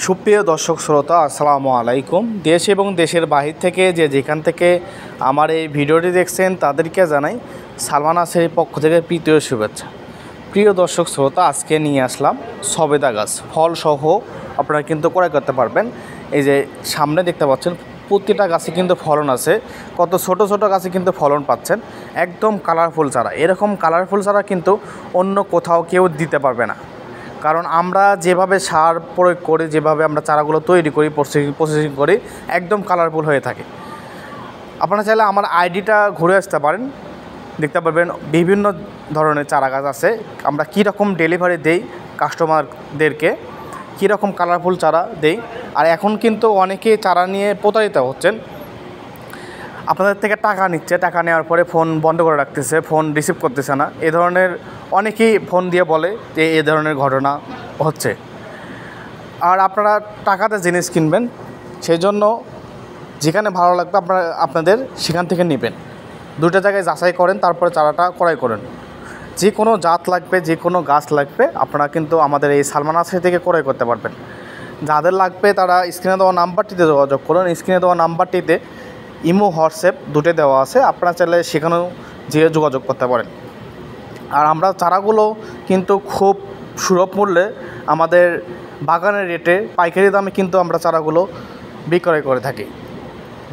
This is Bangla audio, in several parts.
সুপ্রিয় দর্শক শ্রোতা, আসসালামু আলাইকুম। দেশ এবং দেশের বাহির থেকে যেখান থেকে আমার এই ভিডিওটি দেখছেন তাদেরকে জানাই সালমান নার্সারির পক্ষ থেকে প্রীতীয় শুভেচ্ছা। প্রিয় দর্শক শ্রোতা, আজকে নিয়ে আসলাম সবেদা গাছ ফলসহ আপনারা কিন্তু ক্রয় করতে পারবেন। এই যে সামনে দেখতে পাচ্ছেন প্রতিটা গাছে কিন্তু ফলন আছে, কত ছোট ছোট গাছে কিন্তু ফলন পাচ্ছেন। একদম কালারফুল চারা, এরকম কালারফুল চারা কিন্তু অন্য কোথাও কেউ দিতে পারবে না। কারণ আমরা যেভাবে সার প্রয়োগ করি, যেভাবে আমরা চারাগুলো তৈরি করি, প্রসেসিং করি, একদম কালারফুল হয়ে থাকে। আপনারা চাইলে আমার আইডিটা ঘুরে আসতে পারেন, দেখতে পারবেন বিভিন্ন ধরনের চারা গাছ আছে। আমরা কীরকম ডেলিভারি দেই কাস্টমারদেরকে, কীরকম কালারফুল চারা দেই। আর এখন কিন্তু অনেকেই চারা নিয়ে প্রতারিত হচ্ছেন, আপনাদের থেকে টাকা নিচ্ছে, টাকা নেওয়ার পরে ফোন বন্ধ করে রাখতেছে, ফোন রিসিভ করতেছে না। এ ধরনের অনেকেই ফোন দিয়ে বলে যে এ ধরনের ঘটনা হচ্ছে। আর আপনারা টাকাতে জিনিস কিনবেন, সেই জন্য যেখানে ভালো লাগবে আপনাদের সেখান থেকে নেবেন। দুটো জায়গায় যাচাই করেন, তারপরে চারাটা ক্রয় করেন। যে কোনো জাত লাগবে, যে কোনো গাছ লাগবে, আপনারা কিন্তু আমাদের এই সালমান নার্সারি থেকে ক্রয় করতে পারবেন। যাদের লাগবে তারা স্ক্রিনে দেওয়া নাম্বারটিতে যোগাযোগ করুন। স্ক্রিনে দেওয়া নাম্বারটিতে ইমো, হোয়াটসঅ্যাপ দুটোই দেওয়া আছে, আপনারা চাইলে সেখানেও যেয়ে যোগাযোগ করতে পারেন। আর আমরা চারাগুলো কিন্তু খুব সুলভ মূল্যে আমাদের বাগানের রেটে পাইকারি দামে কিন্তু আমরা চারাগুলো বিক্রয় করে থাকি।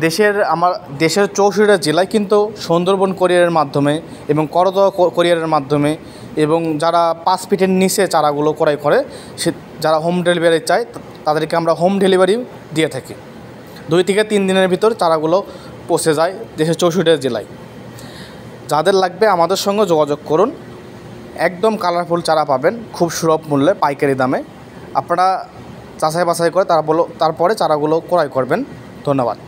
দেশের 64টা জেলায় কিন্তু সুন্দরবন কোরিয়ারের মাধ্যমে এবং করদোয়া কোরিয়ারের মাধ্যমে, এবং যারা 5 ফিটের নিচে চারাগুলো ক্রয় করে, যারা হোম ডেলিভারি চায় তাদেরকে আমরা হোম ডেলিভারি দিয়ে থাকি। 2 থেকে 3 দিনের ভিতর চারাগুলো পৌঁছে যায় দেশের 64টা জেলায়। যাদের লাগবে আমাদের সঙ্গে যোগাযোগ করুন। একদম কালারফুল চারা পাবেন খুব সুলভ মূল্যে পাইকারি দামে। আপনারা যাচাই বাছাই করে তারপরে চারাগুলো ক্রয় করবেন। ধন্যবাদ।